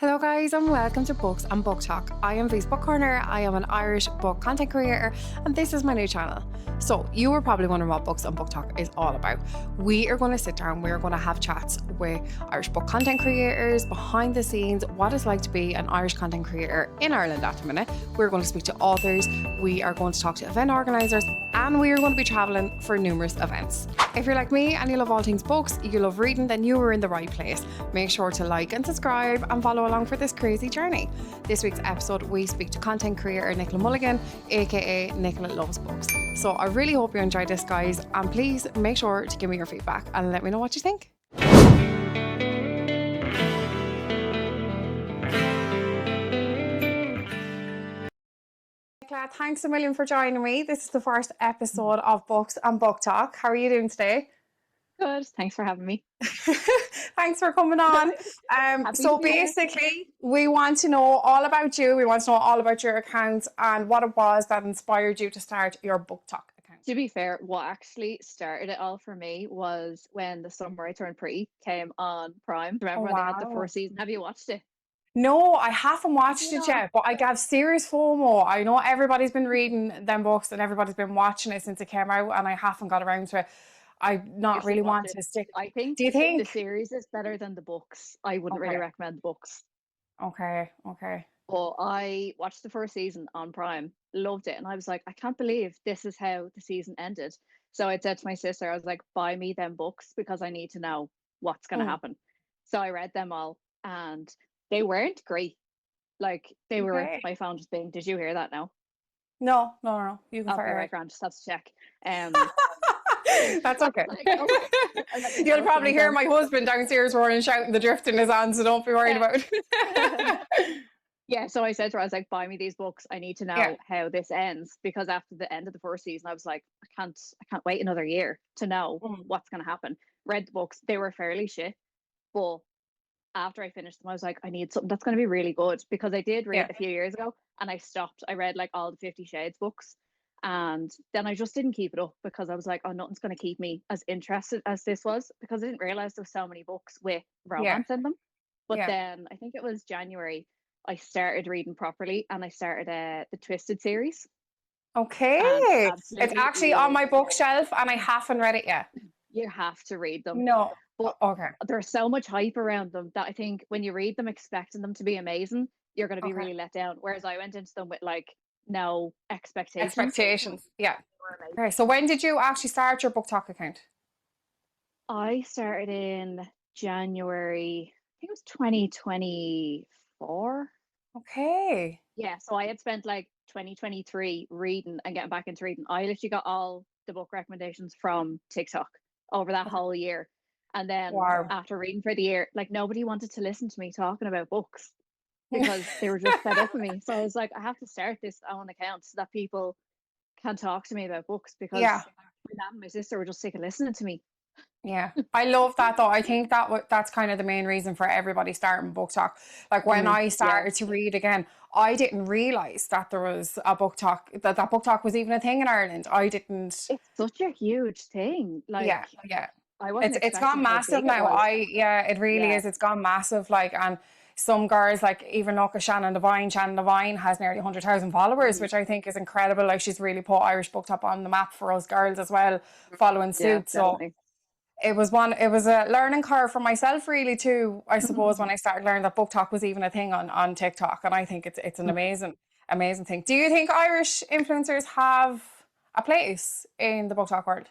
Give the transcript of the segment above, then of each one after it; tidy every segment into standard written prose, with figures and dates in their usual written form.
Hello guys and welcome to Books and Booktok. I am V's Book Corner, I am an Irish book content creator and this is my new channel. So you were probably wondering what Books and Booktok is all about. We are going to sit down, we're going to have chats with Irish book content creators, behind the scenes, what it's like to be an Irish content creator in Ireland at the minute. We're going to speak to authors, we are going to talk to event organisers and we are going to be travelling for numerous events. If you're like me and you love all things books, you love reading, then you are in the right place. Make sure to like and subscribe and follow along for this crazy journey. This week's episode, we speak to content creator Nicola Mulligan, aka Nicola Loves Books. So I really hope you enjoyed this, guys, and please make sure to give me your feedback and let me know what you think. Nicola, thanks a million for joining me. This is the first episode of Books and Booktok. How are you doing today? Good. Thanks for having me. Thanks for coming on. So basically, we want to know all about you. We want to know all about your account and what it was that inspired you to start your Booktok account. To be fair, what actually started it all for me was when The Summer I Turned Pretty came on Prime. Remember when they had the first season? Have you watched it? No, I haven't watched it yet, but I got serious FOMO. I know everybody's been reading them books and everybody's been watching it since it came out, and I haven't got around to it. I not really want to stick. I think. Do you think the series is better than the books? I wouldn't really recommend the books. Okay. But I watched the first season on Prime, loved it, and I was like, I can't believe this is how the season ended. So I said to my sister, I was like, buy me them books because I need to know what's going to happen. So I read them all, and they weren't great. Like they were. My phone just being. Did you hear that now? No. You can fire. Right, Grant. Just have to check. That's okay. You'll probably hear my husband downstairs roaring and shouting the drift in his hand, so don't be worried about it. Yeah, so I said to her, I was like, buy me these books. I need to know how this ends, because after the end of the first season, I was like, I can't wait another year to know what's going to happen. Read the books, they were fairly shit, but after I finished them, I was like, I need something that's going to be really good, because I did read a few years ago and I stopped. I read like all the 50 Shades books. And then I just didn't keep it up because I was like, oh, nothing's going to keep me as interested as this was, because I didn't realize there were so many books with romance in them. But then I think it was January, I started reading properly and I started the Twisted series. Okay. It's actually on my bookshelf and I haven't read it yet. You have to read them. No. But there's so much hype around them that I think when you read them expecting them to be amazing, you're going to be really let down. Whereas I went into them with like no expectations. Yeah. Okay, so when did you actually start your Booktok account? I started in January, I think it was 2024. Okay. Yeah, so I had spent like 2023 reading and getting back into reading. I literally got all the book recommendations from TikTok over that whole year. And then after reading for the year, like nobody wanted to listen to me talking about books, because they were just fed up with me. So I was like, I have to start this own account so that people can talk to me about books, because my dad and my sister were just sick of listening to me. Yeah, I love that though. I think that's kind of the main reason for everybody starting Booktok. Like when I started to read again, I didn't realize that there was a Booktok, that Booktok was even a thing in Ireland. I didn't. It's such a huge thing. Like it's gone massive now. It really is. It's gone massive. Like, and some girls, like even look at Shannon Devine has nearly 100,000 followers, which I think is incredible. Like she's really put Irish Booktok on the map for us girls as well, following suit. So it was a learning curve for myself really too, I suppose, when I started learning that Booktok was even a thing on TikTok. And I think it's an amazing thing. Do you think Irish influencers have a place in the Booktok world?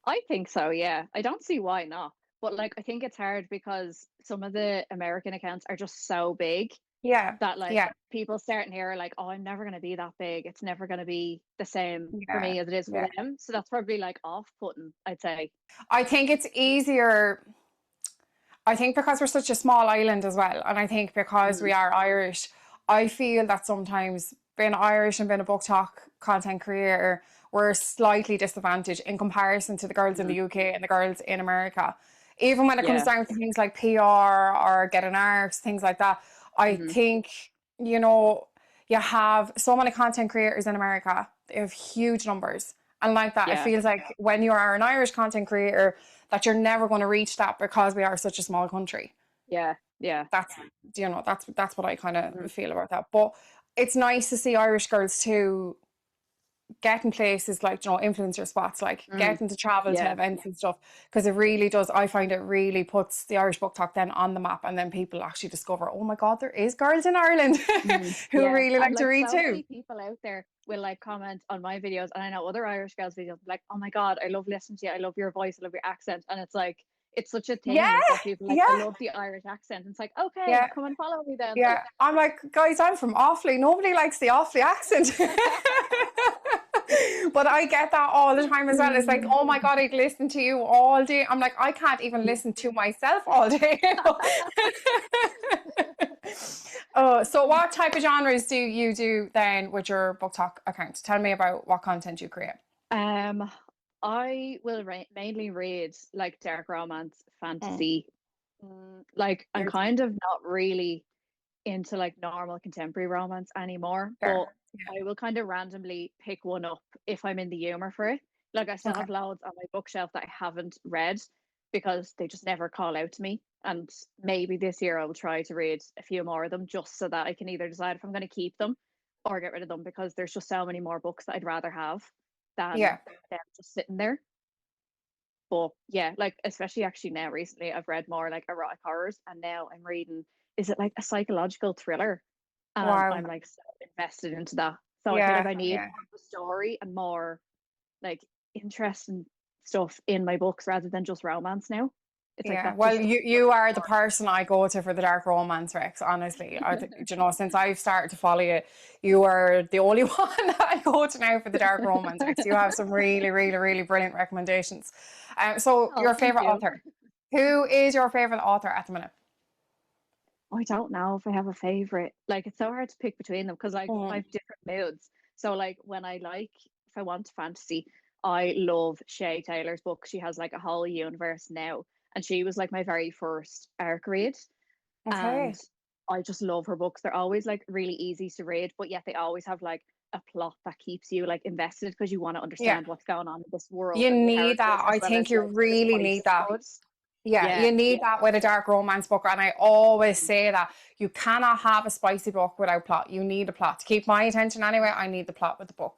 I think so, yeah. I don't see why not. But like, I think it's hard because some of the American accounts are just so big. Yeah. That people starting here are like, oh, I'm never going to be that big. It's never going to be the same for me as it is for them. So that's probably like off-putting, I'd say. I think it's easier. I think because we're such a small island as well. And I think because we are Irish, I feel that sometimes being Irish and being a Booktok content creator, we're slightly disadvantaged in comparison to the girls in the UK and the girls in America. Even when it comes down to things like PR or getting arcs, things like that, I think, you have so many content creators in America. They have huge numbers. And like that, it feels like when you are an Irish content creator, that you're never going to reach that because we are such a small country. Yeah, Yeah. That's, that's what I kind Mhm. of feel about that. But it's nice to see Irish girls too getting places like, influencer spots, like Mm. getting to travel to Yeah. events and stuff, because it really does. I find it really puts the Irish book talk then on the map, and then people actually discover, oh my God, there is girls in Ireland who Yeah. really And like to like read so too. many people out there will like comment on my videos, and I know other Irish girls' videos like, oh my God, I love listening to you. I love your voice. I love your accent. And it's like, it's such a Yeah, thing that people like, I yeah, love the Irish accent. And it's like, okay, yeah, come and follow me then. yeah. I'm like, guys, I'm from Offaly. Nobody likes the Offaly accent. But I get that all the time as well. It's like, Mm. oh my God, I'd listen to you all day. I'm like, I can't even listen to myself all day. Oh, so what type of genres do you do then with your book talk account? Tell me about what content you create. Um, I will mainly read like dark romance, Mm, fantasy. Like I'm you're kind of not really into like normal contemporary romance anymore, but fair. I will kind of randomly pick one up if I'm in the humor for it. Like I still Okay. have loads on my bookshelf that I haven't read because they just never call out to me. And maybe this year I will try to read a few more of them just so that I can either decide if I'm going to keep them or get rid of them, because there's just so many more books that I'd rather have than Yeah. them just sitting there. But yeah, like especially actually now recently I've read more like erotic horrors, and now I'm reading, is it like a psychological thriller? And Wow. I'm like so invested into that. So I feel like Yeah. I need Yeah. more of a story and more like interesting stuff in my books rather than just romance now. It's like Yeah, that well, just you are the person I go to for the dark romance, Rex. Honestly, since I've started to follow you, you are the only one that I go to now for the dark romance, Rex. You have some really, really, really brilliant recommendations. So Oh, your thank favorite you. author? Who is your favorite author at the minute? I don't know if I have a favorite. Like it's so hard to pick between them because like I Mm, have different moods. So like when I like, if I want fantasy, I love Shay Taylor's book. She has like a whole universe now, and she was like my very first arc read, and okay. I just love her books. They're always like really easy to read, but yet they always have like a plot that keeps you like invested because you want to Yeah, understand what's going on in this world you and the need characters that. as I well think as you like the really need spice of that. it. Yeah, Yeah. you need that with a dark romance book. And I always say that you cannot have a spicy book without plot. You need a plot. To keep my attention anyway, I need the plot with the book.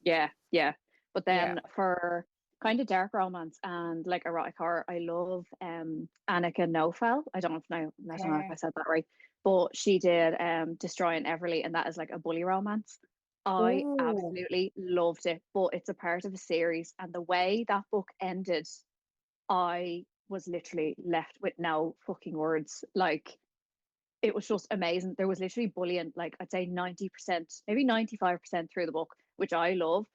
Yeah, yeah. But Yeah. then for kind of dark romance and like erotic horror, I love Annika Nofel. I don't know if I Okay. said that right, but she did Destroying Everly, and that is like a bully romance. I Ooh. absolutely loved it, but it's a part of a series, and the way that book ended, I was literally left with no fucking words. Like it was just amazing. There was literally bullying, like I'd say 90%, maybe 95% through the book, which I love,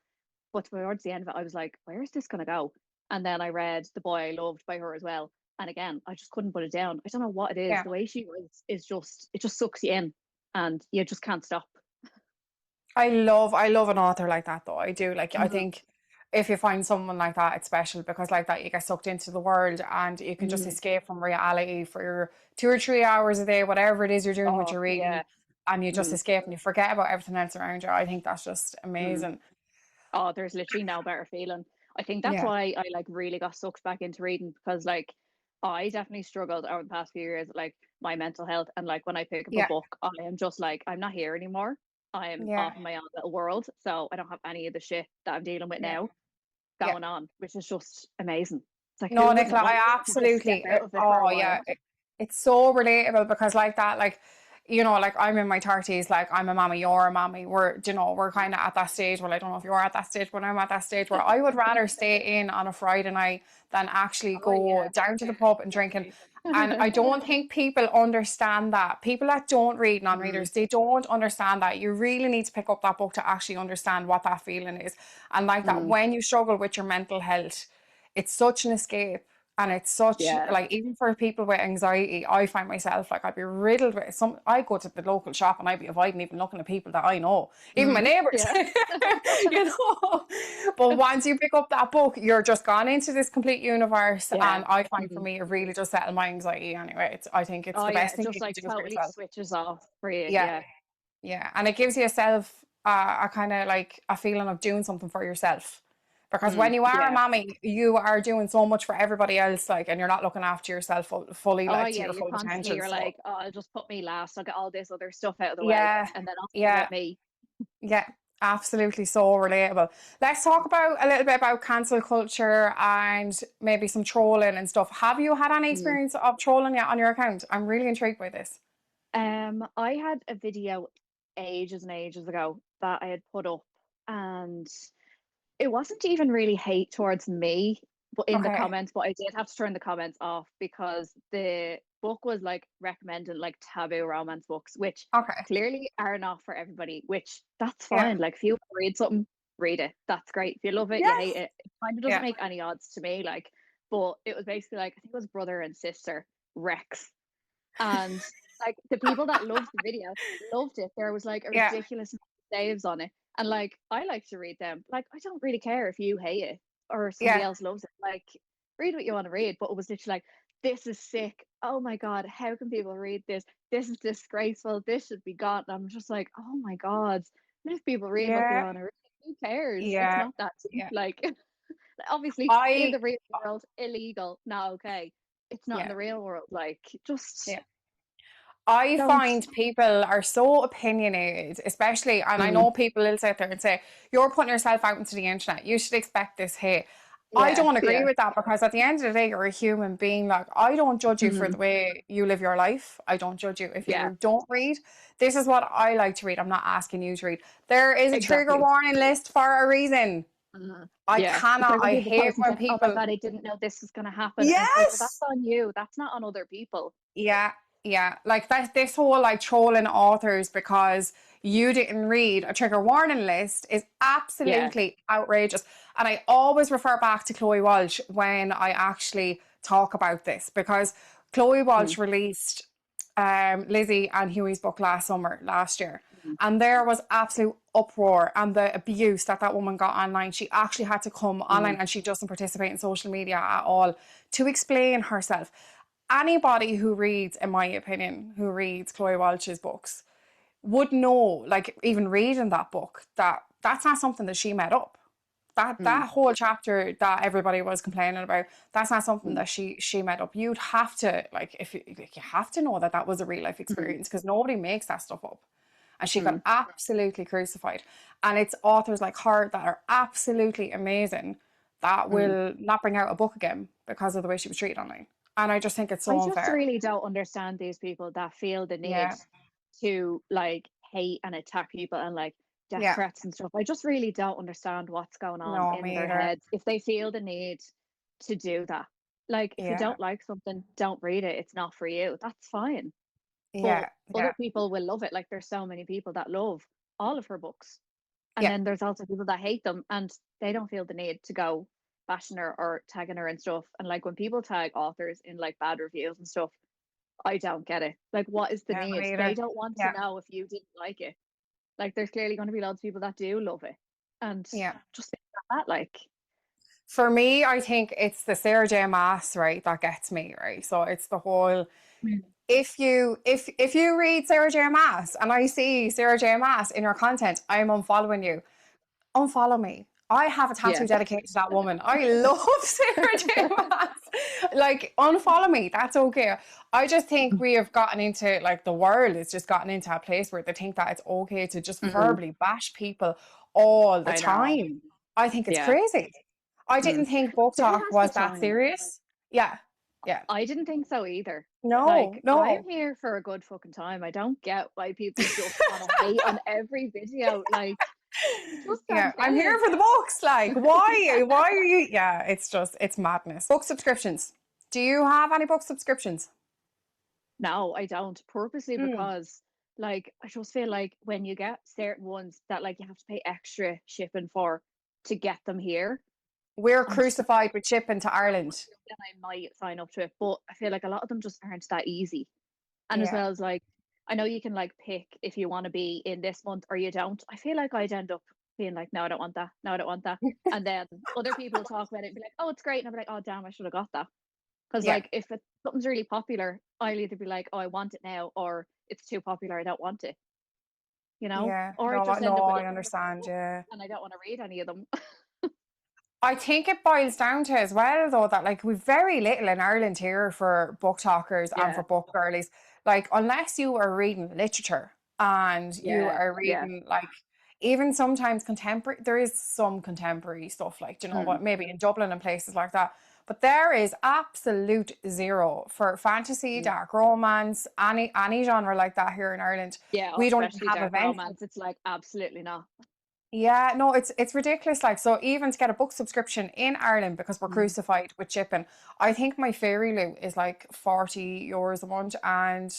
but towards the end of it, I was like, where is this going to go? And then I read The Boy I Loved by her as well. And again, I just couldn't put it down. I don't know what it is. Yeah. The way she writes is just, it just sucks you in and you just can't stop. I love an author like that though. I do. Like I Mm, think if you find someone like that, it's special because like that you get sucked into the world and you can just mm. escape from reality for your 2 or 3 hours a day, whatever it is you're doing, what Oh, you're reading, yeah. and you just Mm, escape and you forget about everything else around you. I think that's just mm. amazing. Oh, there's literally no better feeling. I think that's Yeah. why I like really got sucked back into reading, because like I definitely struggled over the past few years, like my mental health. And like when I pick up a Yeah. book, I am just like, I'm not here anymore. I am Yeah. off in my own little world. So I don't have any of the shit that I'm dealing with Yeah. now Yeah. going on, which is just amazing. It's like, No, who wouldn't Nicola, like I to just step absolutely, out of it for a oh while? yeah, it's so relatable because like that, like, like I'm in my 30s, like I'm a mommy, you're a mommy. We're kind of at that stage. Well, I don't know if you're at that stage, but I'm at that stage where I would rather stay in on a Friday night than actually Oh go yeah, down to the pub and drinking. And I don't think people understand that. People that don't read mm, non-readers, they don't understand that. You really need to pick up that book to actually understand what that feeling is. And like that, mm, when you struggle with your mental health, it's such an escape. And it's such yeah. like even for people with anxiety, I find myself like I'd be riddled with some. I go to the local shop and I'd be avoiding even looking at people that I know, even my Mm, neighbours, yeah. you know. But once you pick up that book, you're just gone into this complete universe, Yeah. and I find for Mhm. me it really does settle my anxiety anyway. I think it's Oh the yeah, best it thing just you can like do for totally yourself. switches off for you. Yeah, Yeah. yeah, and it gives you a self, a kind of like a feeling of doing something for yourself Because when you are a Yeah. mommy, you are doing so much for everybody else, like, and you're not looking after yourself fully, Oh like, to yeah, your you full constantly potential. you're So like, oh, I'll just put me last. I'll get all this other stuff out of the way, yeah, and then I'll think yeah, about me. yeah, absolutely, so relatable. Let's talk about a little bit about cancel culture and maybe some trolling and stuff. Have you had any Mm. experience of trolling yet on your account? I'm really intrigued by this. I had a video ages and ages ago that I had put up, and it wasn't even really hate towards me, but in the Okay, comments, but I did have to turn the comments off because the book was like recommending like taboo romance books, which okay, clearly are not for everybody, which that's yeah, fine. Like if you want to read something, read it. That's great. If you love it, you hate yes, it. It kind of doesn't yeah, make any odds to me. Like, but it was basically like I think it was brother and sister Rex. And like the people that loved the video loved it. There was like a yeah, ridiculous amount of saves on it. And like I like to read them. Like I don't really care if you hate it or somebody yeah, else loves it. Like read what you want to read. But it was literally like, this is sick. Oh my God, how can people read this? This is disgraceful. This should be gone. And I'm just like, oh my God. Let people read what they yeah, want to read. Who cares? It's yeah, not that deep. yeah. Like obviously in I the real world, illegal, not okay. It's not in yeah. the real world. Like just Yeah. I don't. find people are so opinionated, especially, and I Mm, know people will sit there and say, you're putting yourself out into the internet. You should expect this hate. I yeah, don't agree yeah, with that because at the end of the day, you're a human being. Like, I don't judge you for mm, the way you live your life. I don't judge you if yeah, you don't read. This is what I like to read. I'm not asking you to read. There is a trigger exactly. warning list for a reason. I Yeah, it's cannot, like when I people hate post and when say, "Oh my people, God, I didn't know this was going to happen," and it's like, well, that's yes. on you. That's not on other people. Yeah, yeah. Like that this whole like trolling authors because you didn't read a trigger warning list is Yeah. absolutely outrageous. And I always refer back to Chloe Walsh when I actually talk about this because Chloe Mm, Walsh released Lizzie and Huey's book last year. mm, And there was absolute uproar and the abuse that that woman got online. She actually had to come online mm, and she doesn't participate in social media at all to explain herself. Anybody who reads, in my opinion, who reads Chloe Walsh's books would know, like even reading that book, that that's not something that she made up. mm, That whole chapter that everybody was complaining about, that's not something mm, that she made up. You'd have to like if you like, you have to know that that was a real life mm, experience because nobody makes that stuff up. And she got mm, absolutely crucified. And it's authors like her that are absolutely amazing that mm. will not bring out a book again because of the way she was treated online. And I just think it's I so just unfair. really don't understand these people that feel the need Yeah. to like hate and attack people and like death Yeah. threats and stuff. I just really don't understand what's going on No, in me their either. heads if they feel the need to do that. Like, if you Yeah. don't like something, don't read it. It's not for you. That's fine. But Yeah. other Yeah. people will love it. Like, there's so many people that love all of her books. And Yeah. then there's also people that hate them and they don't feel the need to go bashing her or tagging her and stuff. And like when people tag authors in like bad reviews and stuff, I don't get it. Like, what is the Yeah, need? me They either. don't want to Yeah. know if you didn't like it. Like, there's clearly going to be loads of people that do love it. And Yeah. just think about that, like, For me, I think it's the Sarah J. Maas, right, that gets me, right? So it's the whole mm, if you read Sarah J. Maas and I see Sarah J. Maas in your content, I'm unfollowing you. Unfollow me. I have a yeah. tattoo dedicated to that woman. I love Sarah J. Maas. Like, unfollow me. That's okay. I just think we have gotten into, like, the world has just gotten into a place where they think that it's okay to just Mm, verbally bash people all the I know. time. I think it's Yeah. crazy. I Mm. didn't think book Who talk has the was that time? serious. Yeah. Yeah. I didn't think so either. No, Like, I'm no. here for a good fucking time. I don't get why people just want to hate on every video. Like, I just Yeah, don't get I'm here it. for the books. Like, why? Yeah. Why are you? Yeah, it's just, it's madness. Book subscriptions. Do you have any book subscriptions? No, I don't. Purposely Mm. because, like, I just feel like when you get certain ones that, like, you have to pay extra shipping for to get them here, We're I'm just like, crucified with shipping to Ireland. then I might sign up to it. But I feel like a lot of them just aren't that easy. And as Yeah, well as like, I know you can like pick if you want to be in this month or you don't. I feel like I'd end up being like, no, I don't want that. No, I don't want that. And then other people will talk about it and be like, oh, it's great. And I'll be like, oh, damn, I should have got that. Because yeah, like if something's really popular, I'll either be like, oh, I want it now, or it's too popular, I don't want it, yeah. or I No, just no, end up with I loads of understand. books Yeah. and I don't want to read any of them. I think it boils down to as well, though, that like we've very little in Ireland here for book talkers and for Yeah, book girlies. Like, unless you are reading literature and you yeah, are yeah. reading, like, even sometimes contemporary, there is some contemporary stuff, like, do you know Mm, what, maybe in Dublin and places like that. But there is absolute zero for fantasy, mm. dark romance, any genre like that here in Ireland. Yeah, We don't even especially have dark events. romance. It's like absolutely not. Yeah, no, it's ridiculous. Like, so even to get a book subscription in Ireland because we're Mm, crucified with shipping, I think my fairy loot is like €40 a month, and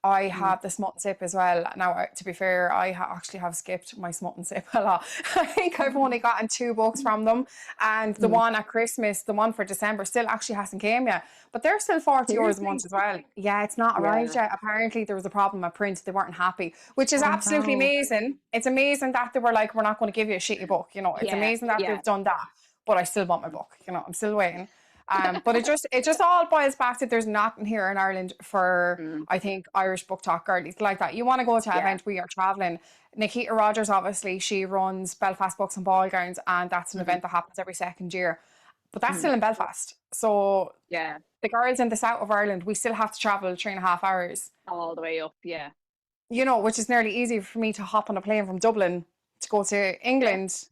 I mm, have the smut and sip as well. Now, to be fair, I actually have skipped my smut and sip a lot. I think I've only gotten two books from them, and the mm. one at Christmas, the one for December, still actually hasn't came yet. But they're still €40 a Seriously? month as well. Yeah, it's not arrived Yeah. yet. Apparently, there was a problem at print; they weren't happy, which is Oh absolutely no. amazing. It's amazing that they were like, we're not going to give you a shitty book. You know, it's Yeah, amazing that yeah. they've done that. But I still want my book. You know, I'm still waiting. But it just all boils back to there's nothing here in Ireland for, Mm, I think, Irish book talk girlies like that. You want to go to an yeah. event, we are traveling. Nikita Rogers, obviously, she runs Belfast Books and Ball Gowns, and that's an Mm, event that happens every second year. But that's mm, still in Belfast. So yeah. the girls in the south of Ireland, we still have to travel 3.5 hours, All the way up. Yeah. you know, which is nearly easy for me to hop on a plane from Dublin to go to Yeah. England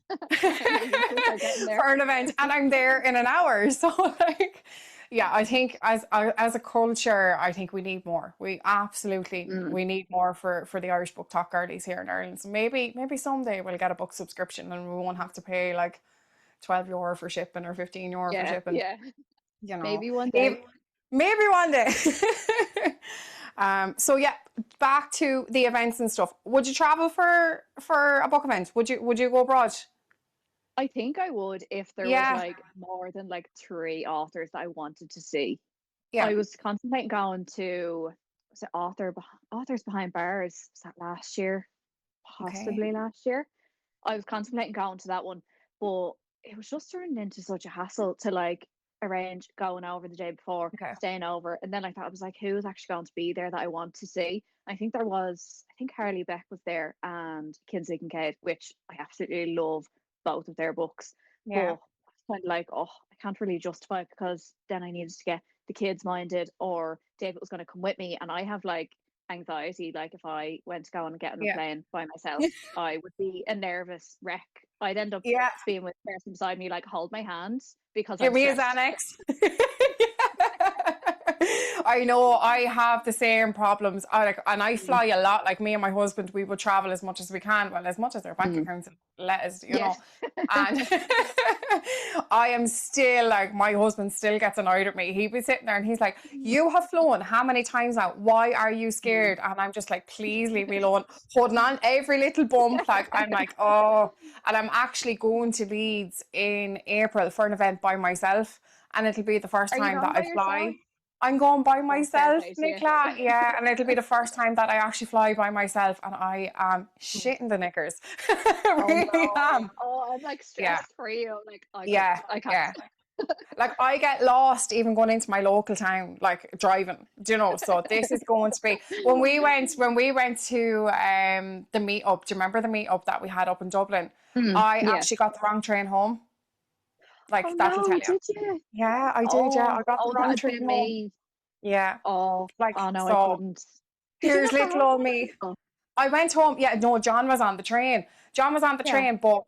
And you're useless at getting there. for an event, and I'm there in an hour. So, like, yeah, I think as a culture, I think we need more. We absolutely Mm, we need more for the Irish book talk girlies here in Ireland. So maybe someday we'll get a book subscription and we won't have to pay like €12 for shipping or €15 for yeah, shipping. yeah. You know, Maybe one day. Ev- maybe one day. So yeah, back to the events and stuff. Would you travel for a book event? Would you go abroad? I think I would if there was Yeah, like more than like three authors that I wanted to see. yeah. I was contemplating going to, was it authors behind bars? Was that last year? Okay, Possibly last year. I was contemplating going to that one, but it was just turned into such a hassle to like arrange going over the day before, okay. staying over, and then I thought I was like, who's actually going to be there that I want to see? I think Harley Beck was there and Kinsley Kincaid, which I absolutely love both of their books. But I Yeah. was kind of like, oh, I can't really justify it because then I needed to get the kids minded, or David was going to come with me, and I have like anxiety. Like if I went to go and get on a Yeah. plane by myself, I would be a nervous wreck. I'd end up Yeah. being with the person beside me, like hold my hand because Give I'm me a stressed. Xanax. I know I have the same problems. And I Mm, fly a lot. Like me and my husband, we will travel as much as we can. Well, as much as our bank mm. accounts let us, you Yeah. know. And I am still like, my husband still gets annoyed at me. He'd be sitting there and he's like, "You have flown how many times now? Why are you Mm. scared?" And I'm just like, "Please leave me alone." Holding on every little bump. Like, I'm like, oh. And I'm actually going to Leeds in April for an event by myself. And it'll be the first Are you time that going I by yourself? fly. I'm going by Oh, fair myself, play to you. Nicola. Yeah, and it'll be the first time that I actually fly by myself, and I am Mm. shitting the knickers. I Oh really no. am. Oh, I'm like Yeah, stressed for you. I'm like, I can't, yeah, I can't. yeah. Like, I get lost even going into my local town, like driving. Do you know? So this is going to be when we went to the meetup. Do you remember the meetup that we had up in Dublin? Mm, I yeah. actually got the wrong train home. Oh Like, that'll tell no, you. did you? Yeah, I did. Yeah, Oh, I got the oh, that wrong had train been home. me. Yeah, Oh, like, oh no, I so. couldn't. Did you Here's not go little home? old me. Oh, I went home. Yeah, no, John was on the train. John was on the yeah. train, but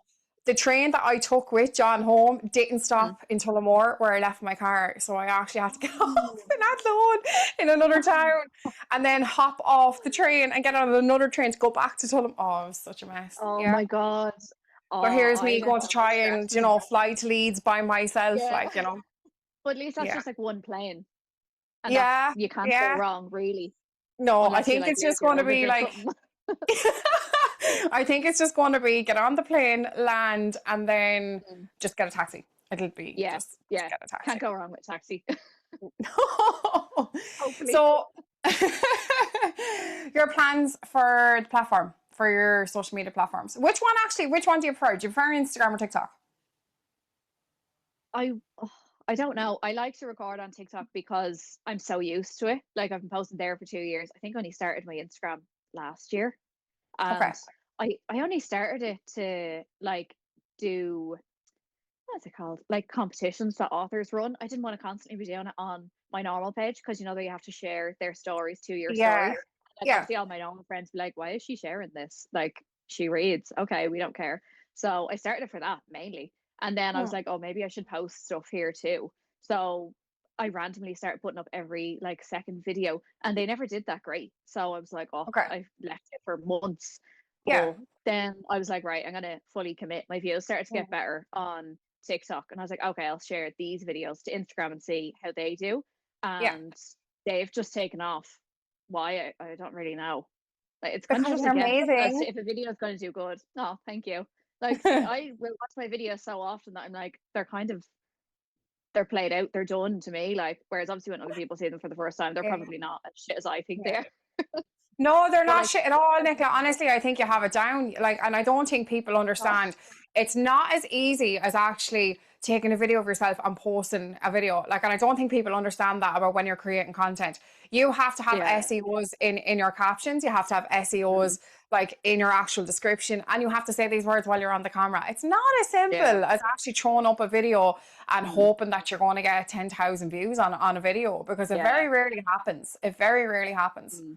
the train that I took with John home didn't Mm. stop in Tullamore where I left my car. So I actually had to get off Oh, in Athlone in another town and then hop off the train and get on another train to go back to Tullamore. Oh, it was such a mess. oh Yeah. my God. But Oh, here's me I get going to so try and, stressed. fly to Leeds by myself. Yeah. Like, But at least that's yeah. just like one plane. And that's, Yeah. you can't go Yeah. wrong, really, No, I unless you think like it's lose just your going to luggage be or like, something. I think it's just going to be get on the plane, land, and then Mm. just get a taxi. It'll be Yeah, just yeah. get a taxi. Can't go wrong with taxi. Hopefully. So, your plans for the platform, for your social media platforms. Which one do you prefer? Do you prefer Instagram or TikTok? I I don't know. I like to record on TikTok because I'm so used to it. Like I've been posting there for 2 years. I think I only started my Instagram last year. Okay. And I only started it to like do what's it called? Like competitions that authors run. I didn't want to constantly be doing it on my normal page because you know they have to share their stories to your Yeah. story. Like Yeah. obviously all my normal friends be like, why is she sharing this? Like she reads. Okay, we don't care. So I started for that mainly. And then I was Hmm. like, oh, maybe I should post stuff here too. So I randomly started putting up every like second video and they never did that great. So I was like, oh, Okay. I left it for months. Yeah. But then I was like, right, I'm gonna fully commit. My views started to get Hmm. better on TikTok. And I was like, okay, I'll share these videos to Instagram and see how they do. Yeah. And they've just taken off. Why? I don't really know. Like it's kind of Because just a you're guess as amazing. to if a video is going to do good. Oh, thank you. Like, see, I will watch my videos so often that I'm like, they're played out, they're done to me. Like, whereas obviously when other people see them for the first time, they're Yeah. probably not as shit as I think they Yeah. are. No, they're But not like, shit at all, Nicola. Honestly, I think you have it down. Like, and I don't think people oh, understand. It's not as easy as actually taking a video of yourself and posting a video. Like, and I don't think people understand that about when you're creating content. You have to have yeah, SEOs in your captions. You have to have mm, SEOs like in your actual description, and you have to say these words while you're on the camera. It's not as yeah, simple as actually throwing up a video and mm, hoping that you're going to get 10,000 views on a video, because it yeah. very rarely happens. It very rarely happens. Mm.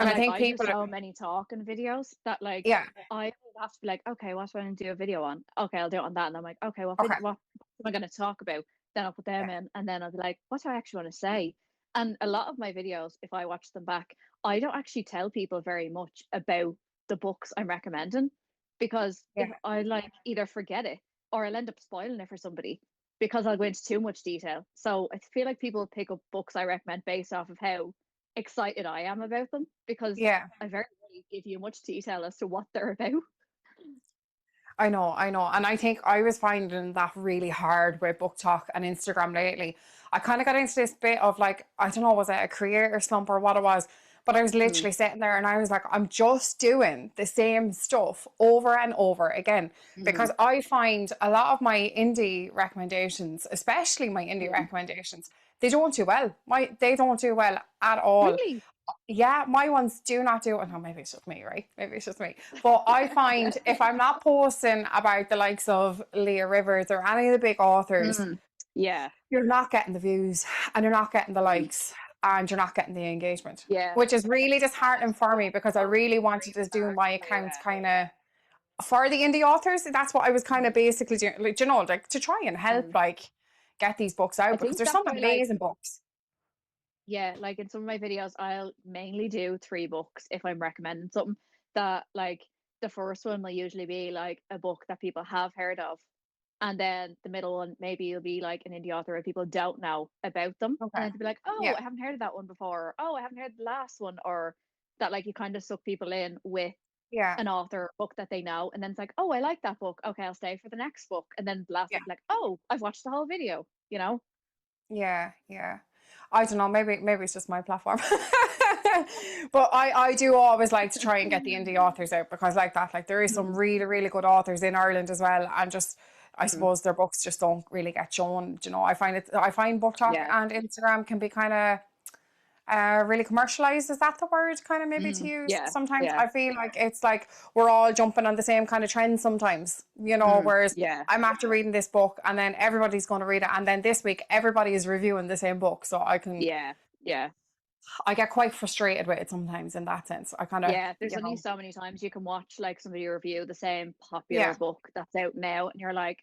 And And I like think I do people, so many talking videos that like yeah, I would have to be like, okay, what do I want to do a video on? Okay, I'll do it on that. And I'm like, okay, okay, what am I going to talk about? Then I'll put them yeah, in, and then I'll be like, what do I actually want to say? And a lot of my videos, if I watch them back, I don't actually tell people very much about the books I'm recommending because yeah, if I like either forget it or I'll end up spoiling it for somebody because I'll go into too much detail. So I feel like people pick up books I recommend based off of how excited I am about them because yeah. I very rarely give you much detail as to what they're about. I know. And I think I was finding that really hard with Book Talk and Instagram lately. I kind of got into this bit of like, I don't know, was it a creator slump or what it was? But I was Mm, literally sitting there and I was like, I'm just doing the same stuff over and over again. mm, Because I find a lot of my indie recommendations, especially my indie mm. recommendations, they don't do well. They don't do well at all. Really? Yeah, my ones do not do it. No, maybe it's just me, right? Maybe it's just me. But I find if I'm not posting about the likes of Leah Rivers or any of the big authors, Mm, yeah. you're not getting the views and you're not getting the Mm, likes and you're not getting the engagement, yeah. which is really disheartening for me because I really wanted to do my accounts kind of for the indie authors. That's what I was kind of Mm, basically doing, like, you know, like to try and help, mm. like, get these books I out because think there's that's some why, like, amazing books. yeah, like in some of my videos, I'll mainly do three books if I'm recommending something that, like, the first one will usually be like a book that people have heard of. And then the middle one, maybe it'll be like an indie author where people don't know about them. And Okay. then to be like, oh, Yeah. I haven't heard of that one before. Or, oh, I haven't heard the last one. Or that, like, you kind of suck people in with Yeah. an author book that they know. And then it's like, oh, I like that book. Okay, I'll stay for the next book. And then the last Yeah. one, like, oh, I've watched the whole video, you know? Yeah, yeah. I don't know, maybe it's just my platform. But I do always like to try and get the indie authors out because like that, like there is some Mm, really, really good authors in Ireland as well. And just I mm, suppose their books just don't really get shown. You know, I find Book Talk yeah. and Instagram can be kind of really commercialized. Is that the word kind of maybe to Mm, use? yeah. Sometimes Yeah. I feel like it's like we're all jumping on the same kind of trend sometimes, you know, whereas Yeah. I'm after reading this book and then everybody's going to read it. And then this week, everybody is reviewing the same book. So Yeah. Yeah. I get quite frustrated with it sometimes in that sense. I kind of, Yeah. There's you only know, so many times you can watch like somebody review the same popular yeah, book that's out now, and you're like,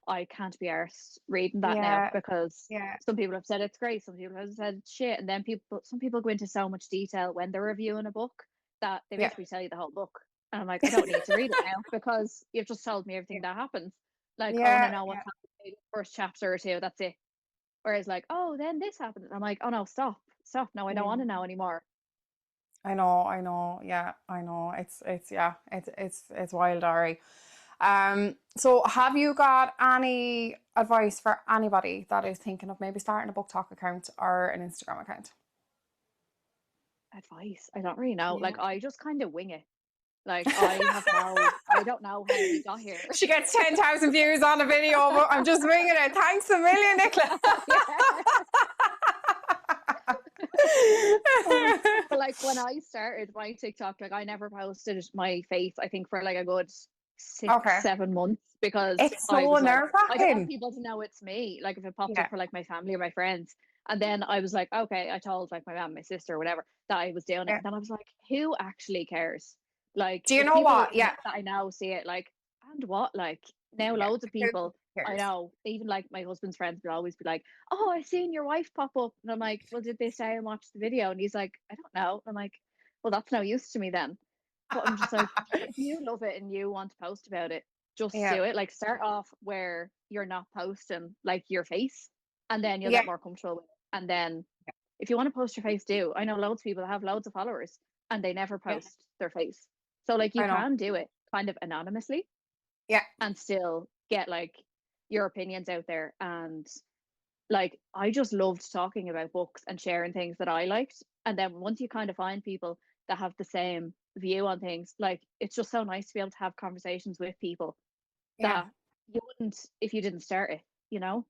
I can't be arsed reading that now yeah, because yeah, some people have said it's great, some people have said it's shit, and then some people go into so much detail when they're reviewing a book that they yeah, basically tell you the whole book. And I'm like, I don't need to read it now because you've just told me everything that happens. Like, I want to yeah, know what's yeah. happening in the first chapter or two. That's it. Whereas, like, oh, then this happened. I'm like, oh no, stop, stop. No, I don't want to Mm. know anymore. I know. Yeah, I know. Yeah, it's wild, Ari. So have you got any advice for anybody that is thinking of maybe starting a book talk account or an Instagram account? Advice. I don't really know. Yeah. Like, I just kind of wing it. Like, I don't know how we got here. She gets 10,000 views on a video, but I'm just winging it. Thanks a million, Nicola. Yeah. But like when I started my TikTok, like I never posted my face, I think for like a good six, Okay. 7 months because It's I so was like, I don't want nerve-wracking. people to know it's me. Like if it popped up Yeah. for like my family or my friends. And then I was like, okay, I told like my mom, my sister, or whatever, that I was doing it. Yeah. And then I was like, who actually cares? Like Do you if know people what? Yeah. that I know see it, like, and what? Like now Yeah. loads of Who people I cares? know, even like my husband's friends would always be like, oh, I seen your wife pop up. And I'm like, well, did they say and watch the video? And he's like, I don't know. I'm like, well, that's no use to me then. But I'm just like, if you love it and you want to post about it, just Yeah. do it. Like start off where you're not posting like your face, and then you'll Yeah. get more comfortable with it. And then if you want to post your face, do. I know loads of people that have loads of followers and they never Yeah. post their face. So like you I know. can do it kind of anonymously Yeah. and still get like your opinions out there. And like I just loved talking about books and sharing things that I liked. And then once you kind of find people that have the same view on things, like it's just so nice to be able to have conversations with people Yeah. that you wouldn't if you didn't start it, you know?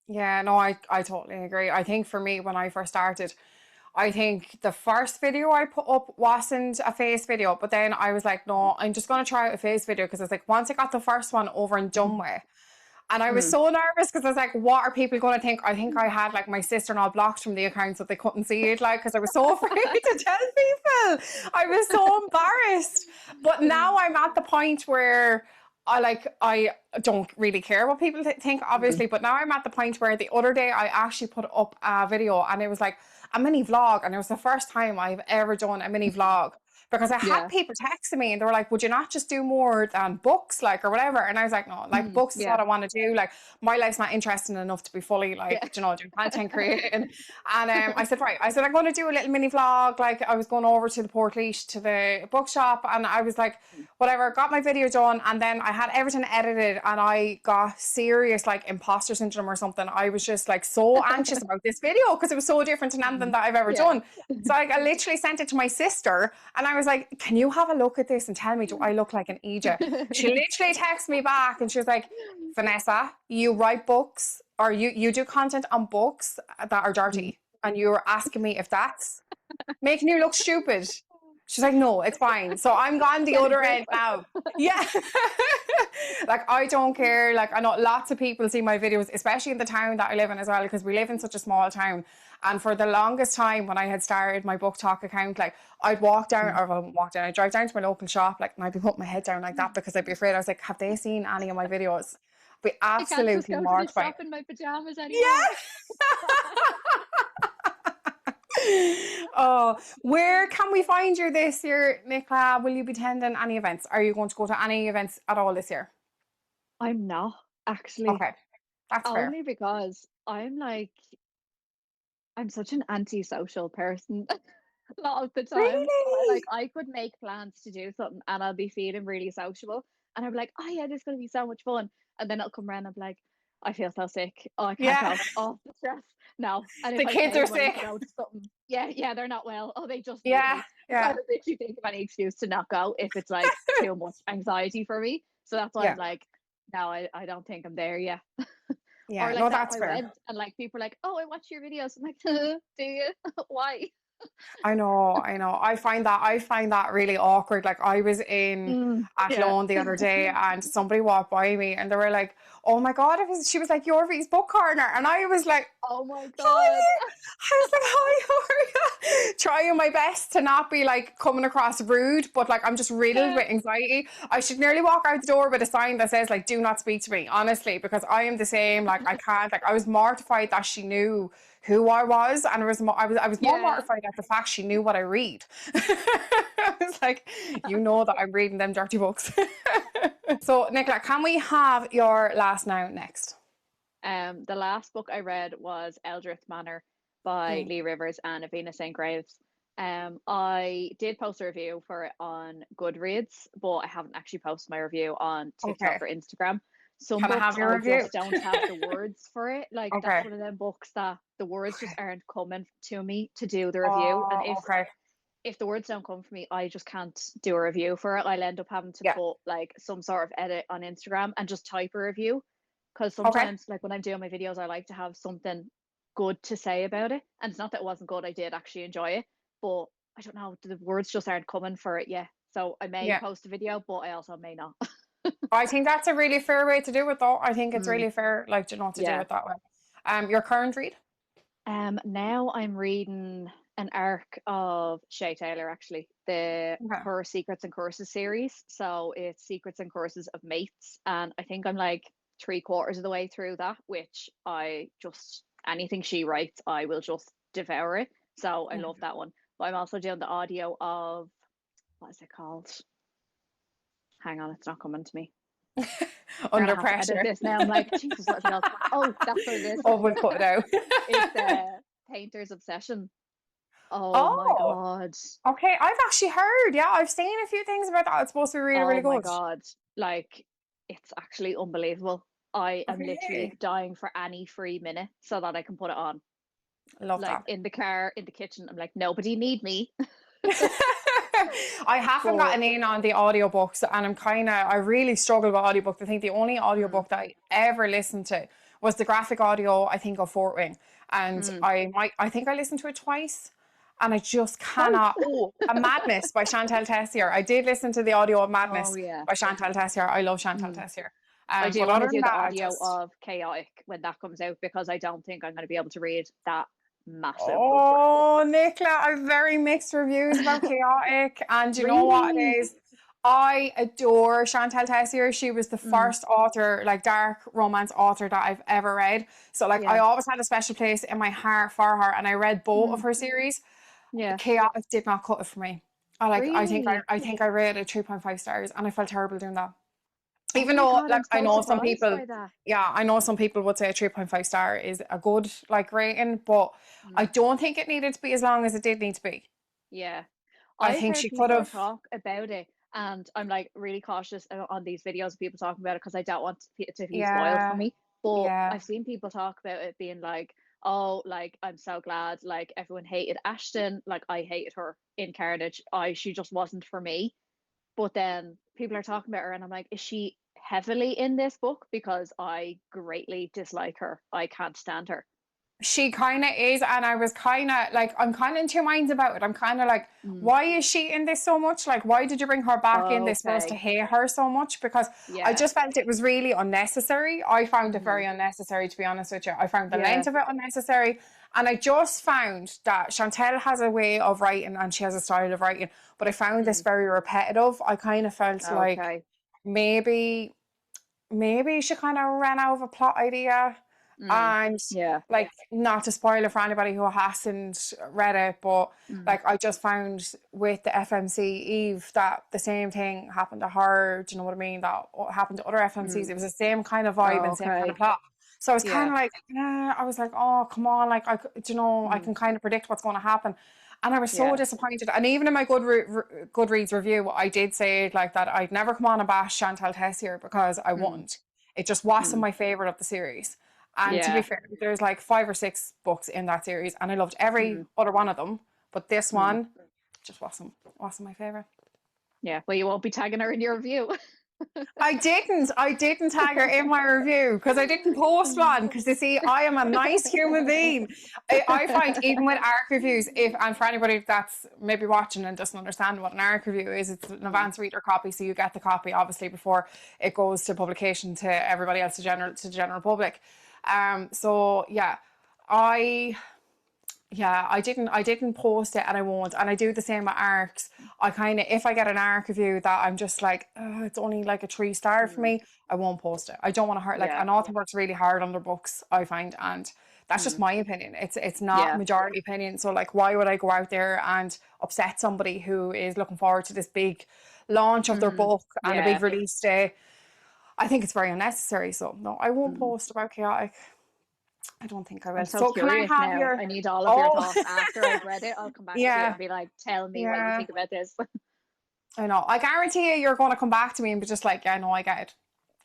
Yeah, no, I totally agree. I think for me, when I first started, I think the first video I put up wasn't a face video, but then I was like, no, I'm just going to try out a face video because it's like once I got the first one over and done with, and I was Mm. so nervous because I was like, what are people going to think? I think I had like my sister-in-law blocked from the account so they couldn't see it, like, because I was so afraid to tell people. I was so embarrassed. But now I'm at the point where I don't really care what people think, Mm. obviously. But now I'm at the point where the other day I actually put up a video and it was like a mini vlog, and it was the first time I've ever done a mini vlog. Because I had Yeah. people texting me and they were like, would you not just do more than books, like, or whatever? And I was like, no, like, Mm. books is what Yeah. I want to do. Like, my life's not interesting enough to be fully, Yeah. like, you know, doing content creating. And I said, right, I said, I'm going to do a little mini vlog. Like, I was going over to the Portlaoise to the bookshop, and I was like, whatever, got my video done. And then I had everything edited, and I got serious, like, imposter syndrome or something. I was just like so anxious about this video because it was so different to anything that I've ever Yeah. done. So I literally sent it to my sister and I was like, can you have a look at this and tell me, do I look like an Egypt? She literally texted me back and she was like, Vanessa, you write books or you do content on books that are dirty. And you're asking me if that's making you look stupid. She's like, no, it's fine. So I'm gone the Get a other grip. end now. Yeah. Like, I don't care. Like, I know lots of people see my videos, especially in the town that I live in as well, because we live in such a small town. And for the longest time, when I had started my Book Talk account, like, I'd walk down, or I wouldn't walk down, I'd drive down to my local shop, like, and I'd be putting my head down like that because I'd be afraid. I was like, have they seen any of my videos? Be I can't just absolutely go to the mortified. shop in my pajamas anymore. Yeah. Oh, where can we find you this year, Nicola? Will you be attending any events? Are you going to go to any events at all this year? I'm not actually, Okay, that's fair. only because I'm such an antisocial person a lot of the time. So Really? I could make plans to do something and I'll be feeling really sociable and I'm like, oh yeah, this is gonna be so much fun. And then it'll come around and I'm like, I feel so sick. Oh, I can't Yeah, go. Oh, the stress. No. And if the I kids say are I'm going to sick. go to something, yeah, they're not well. Oh, they just need Yeah, me. So I yeah, would literally think of any excuse to not go if it's like too much anxiety for me. So that's why I'm yeah, like, no, I don't think I'm there yet. Or yeah. like No, that if that's I fair. went and like people are like, oh, I watch your videos. I'm like, do you? Why? I know, I know. I find that really awkward. Like, I was in Yeah. Athlone the other day and somebody walked by me and they were like, oh my God, she was like, you're V's book corner. And I was like, Oh my God. hi. I was like, hi, how are you? Trying my best to not be like coming across rude, but like I'm just riddled Yeah. with anxiety. I should nearly walk out the door with a sign that says like, do not speak to me, honestly, because I am the same. Like, I can't, like, I was mortified that she knew who I was, and I was more Yeah. mortified at the fact she knew what I read. I was like, you know that I'm reading them dirty books. So, Nicola, can we have your last now next? The last book I read was Eldrith Manor by Mm. Lee Rivers and Avina St. Graves. I did post a review for it on Goodreads, but I haven't actually posted my review on TikTok Okay. or Instagram. Some Can I have books your I review? just don't have the words for it. Like that's Okay. one of them books that the words just Okay. aren't coming to me to do the review. And Oh, okay. if the words don't come for me, I just can't do a review for it. I'll end up having to Yeah. put like some sort of edit on Instagram and just type a review. Because Okay. sometimes, like when I'm doing my videos, I like to have something good to say about it. And it's not that it wasn't good, I did actually enjoy it. But I don't know, the words just aren't coming for it yet. So I may Yeah. post a video, but I also may not. I think that's a really fair way to do it, though. I think it's Mm, really fair, like, you know, to do yeah. it that way. Your current read? Now I'm reading an arc of Shay Taylor, actually, the Okay. her Secrets and Curses series. So it's Secrets and Curses of Mates, and I think I'm like 3/4 of the way through that, which I just anything she writes, I will just devour it. So I love Mhm. that one. But I'm also doing the audio of what is it called? Hang on, it's not coming to me. I'm gonna Under have to edit pressure. this now. I'm like, Jesus, what is it called? Oh, that's what it is. Oh, we'll cut it out. It's Painter's Obsession. Oh my Oh, God. okay. I've actually heard. Yeah, I've seen a few things about that. It's supposed to be really, Oh really my good. God. Like, it's actually unbelievable. I am literally Okay. dying for any free minute so that I can put it on. I love Like that. in the car, in the kitchen, I'm like, nobody need me. I haven't But gotten in on the audiobooks and I really struggle with audiobooks. I think the only mm, audiobook that I ever listened to was the graphic audio, I think, of Fort Wing. And mm, I think I listened to it twice and I just twice. cannot. Oh, A Madness by Chantal Tessier. I did listen to the audio of Oh Madness yeah. by Chantal Tessier. I love Chantal Mm. Tessier. I do But want to other than do the that, I audio just. of Chaotic when that comes out because I don't think I'm going to be able to read that massive book. Oh, Nicola, I've very mixed reviews about Chaotic, and you know what it Really? is? I adore Chantal Tessier. She was the Mm, first author, like dark romance author that I've ever read. So like I yeah. always had a special place in my heart for her, and I read both of Mm, her series. yeah. Chaotic did not cut it for me. Really? I think I rated it 3.5 stars and I felt terrible doing that. Oh Even my though God, like I'm I so know some surprised people, by that. yeah, I know some people would say a 3.5 star is a good like rating, but I Mm, don't think it needed to be as long as it did need to be. yeah. I I've think heard she could people have, talk about it, and I'm like really cautious on these videos of people talking about it because I don't want it to be spoiled for yeah, me. But yeah. I've seen people talk about it being like, oh, like I'm so glad, like everyone hated Ashton, like I hated her in Carnage. She just wasn't for me. But then people are talking about her, and I'm like, is she heavily in this book? Because I greatly dislike her. I can't stand her. She kind of is, and I was kind of like, I'm kind of in two minds about it. I'm kind of like, Mm. why is she in this so much? Like, why did you bring her back in this for us to Okay. hate her so much? Because I Yeah. just felt it was really unnecessary. I found it Hmm. very unnecessary, to be honest with you. I found the Yeah. length of it unnecessary. And I just found that Chantel has a way of writing and she has a style of writing, but I found this Mm. very repetitive. I kind of felt like Okay. maybe she kind of ran out of a plot idea Mm. and Yeah. like not to spoil it for anybody who hasn't read it, but Mm. like I just found with the FMC Eve that the same thing happened to her. Do you know what I mean? That happened to other FMCs. Mm. It was the same kind of vibe and same kind of Okay. plot. So I was kind Yeah. of like, yeah, I was like, oh, come on, like do you know, I Mm. can kind of predict what's going to happen. And I was so Yeah. disappointed. And even in my Goodreads review, I did say like that I'd never come on and bash Chantal Tessier because I Mm. wouldn't. It just wasn't Mm. my favorite of the series. And to be Yeah. fair, there's like 5 or 6 books in that series, and I loved every Mm. other one of them. But this Mm. one just wasn't my favorite. Yeah. Well, you won't be tagging her in your review. I didn't tag her in my review because I didn't post Mm. one because you see, I am a nice human being. I find even with ARC reviews, if and for anybody that's maybe watching and doesn't understand what an ARC review is, it's an Mm. advance reader copy, so you get the copy obviously before it goes to publication to everybody else, to the general public. So yeah, I I didn't post it and I won't. And I do the same with arcs. I kind of, if I get an arc review that I'm just like, it's only like a 3 star for Mm. me, I won't post it. I don't want to hurt, like Yeah. an author works really hard on their books, I find. And that's just Mm. my opinion. It's not Yeah. majority opinion. So like, why would I go out there and upset somebody who is looking forward to this big launch of their Mm. book and a big Yeah. release day? I think it's very unnecessary. So no, I won't Mm. post about Chaotic. I don't think I I'm will. so So can I curious have now. your, I need all of your oh, thoughts after I've read it. I'll come back to you yeah. and be like, tell me what you Yeah, think about this. I know. I guarantee you, you're going to come back to me and be just like, yeah, no, I get it.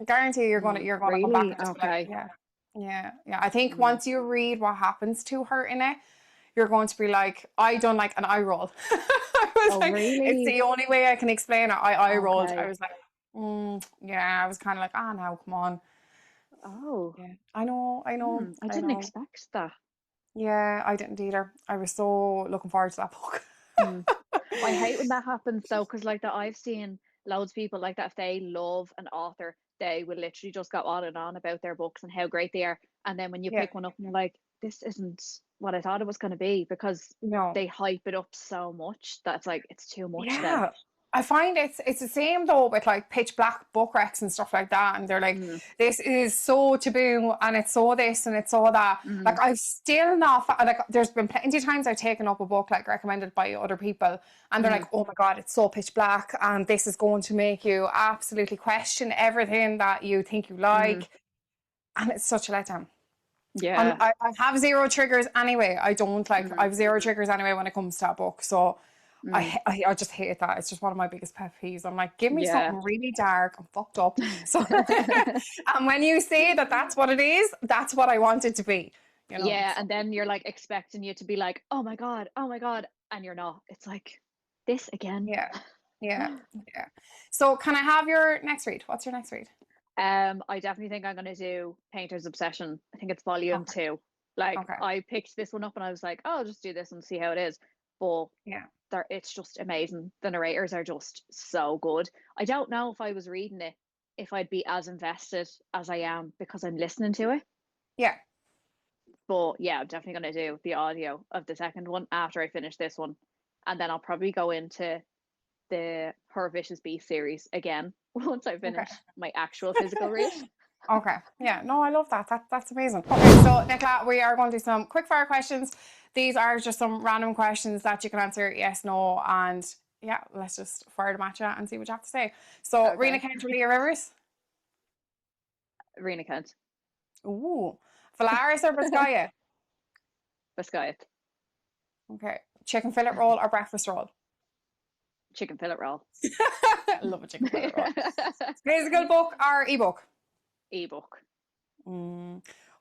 I guarantee you, Mm. you're going to come back Really? and just be like, Okay. yeah, yeah. I think Mm. once you read what happens to her in it, you're going to be like, I done like an eye roll. I was Oh, like, it's really? the only way I can explain it. I eye rolled. I Okay. was like, yeah. I was kind of like, now, come on. Oh. Yeah, I I didn't know. expect that. Yeah, I didn't either. I was so looking forward to that book. Mm. I hate when that happens though, because like that I've seen loads of people like that. If they love an author, they will literally just go on and on about their books and how great they are. And then when you Yeah. pick one up and you're like, this isn't what I thought it was going to be, because No. they hype it up so much that's like it's too much then. Yeah. I find it's the same though with like pitch black book recs and stuff like that, and they're like, Mm, this is so taboo and it's so this and it's so that. Like I've still not like there's been plenty of times I've taken up a book like recommended by other people, and they're like, oh my god, it's so pitch black and this is going to make you absolutely question everything that you think you like, and it's such a letdown. And yeah. I have zero triggers anyway. I don't like, I have zero triggers anyway when it comes to a book. So I just hate that. It's just one of my biggest pet peeves. I'm like, give me Yeah. something really dark. I'm fucked up. So, and when you say that that's what it is, that's what I want it to be. You know? Yeah, and then you're like expecting you to be like, oh my god, and you're not. It's like this again. Yeah. Yeah. Yeah. So can I have your next read? What's your next read? I definitely think I'm gonna do Painter's Obsession. I think it's volume Okay. 2. Like Okay. I picked this one up and I was like, oh, I'll just do this and see how it is. But Yeah. it's just amazing. The narrators are just so good. I don't know if I was reading it if I'd be as invested as I am because I'm listening to it. Yeah. But yeah, I'm definitely gonna do the audio of the second one after I finish this one. And then I'll probably go into the Her Vicious Beast series again once I finish my actual physical read. Okay. Yeah. No, I love that. That's amazing. Okay. So, Nicola, we are going to do some quick fire questions. These are just some random questions that you can answer yes, no, and yeah, let's just fire them at you and see what you have to say. So, Okay. Rena Kent or Leah Rivers? Rena Kent. Ooh. Valaris or Biscaya? Biscayet. Okay. Chicken fillet roll or breakfast roll? Chicken fillet roll. I love a chicken fillet roll. Physical book or ebook? Ebook.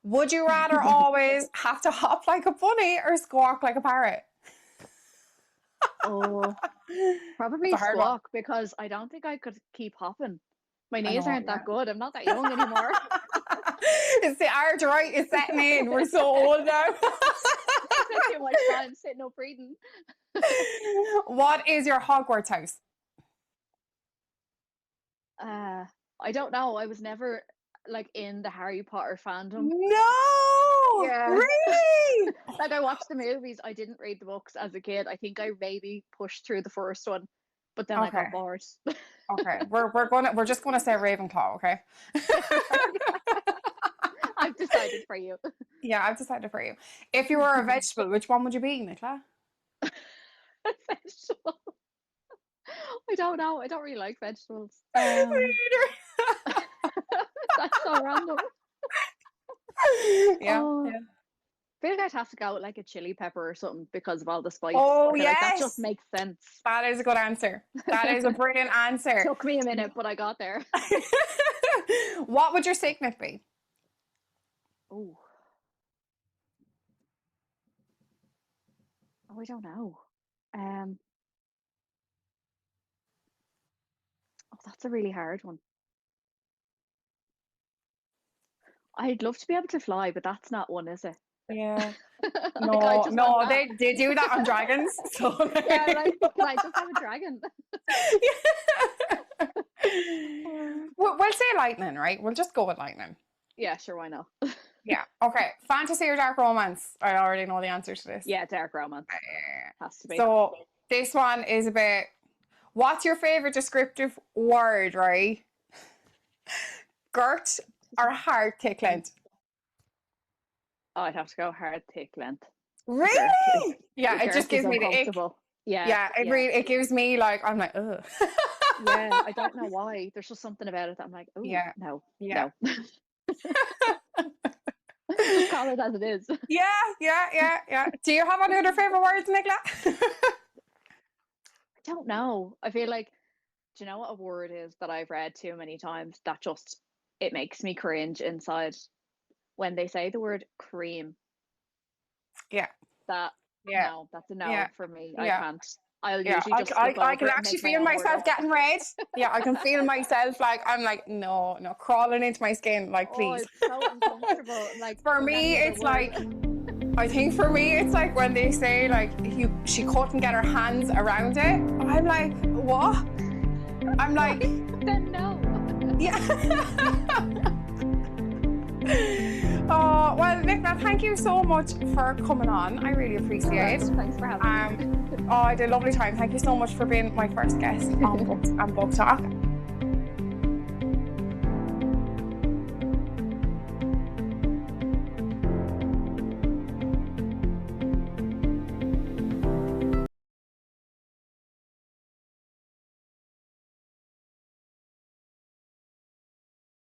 Would you rather always have to hop like a bunny or squawk like a parrot? Oh, probably That's a hard one. squawk, because I don't think I could keep hopping. My I knees know, aren't yeah. that good. I'm not that young anymore. It's the arthritis setting in. We're so old now. Spent too much time sitting up reading. What is your Hogwarts house? I don't know. I was never like in the Harry Potter fandom. No! Yeah. Really? Like I watched the movies. I didn't read the books as a kid. I think I maybe pushed through the first one, but then I Okay. got bored. Okay. We're just gonna say Ravenclaw, okay? I've decided for you. Yeah, I've decided for you. If you were a vegetable, which one would you be, Nicola? Vegetable. I don't know. I don't really like vegetables. Me either. That's so random. Yeah. Oh, Yeah. I feel like I'd have to go with like a chili pepper or something because of all the spice. Oh, I feel like that yes. just makes sense. That is a good answer. That is a brilliant answer. Took me a minute, but I got there. What would your signet be? Oh, I don't know. Oh, that's a really hard one. I'd love to be able to fly, but that's not one, is it? Yeah. Like, I just want that. they do that on dragons. So Yeah, like, can I just have a dragon? We'll say lightning, right? We'll just go with lightning. Yeah, sure, why not? Yeah. Okay. Fantasy or dark romance? I already know the answer to this. Yeah, dark romance. Has to be. So this one is about what's your favorite descriptive word, right? Girt or hard thick length? Oh, I'd have to go hard, thick length. Really? Yeah, it just gives me the ick. Yeah. Yeah, it gives me like, I'm like, ugh. Yeah, I don't know why. There's just something about it that I'm like, oh, Yeah. no. Yeah. No. Just call it as it is. Yeah. Do you have any other favorite words, Nicola? I don't know. I feel like, do you know what a word is that I've read too many times that just, it makes me cringe inside when they say the word cream. Yeah. No, that's a no for me. I can't. I'll usually just I can actually feel myself getting red. Yeah, I can feel myself like, I'm like, no, crawling into my skin, like, please. Oh, it's so uncomfortable. Like for me, it's like, I think for me, it's like when they say like she couldn't get her hands around it. I'm like, what? I'm like, then no. Yeah. Oh, well, Nicola, thank you so much for coming on. I really appreciate it. Thanks for having me. I had a lovely time. Thank you so much for being my first guest on Books and Book Talk.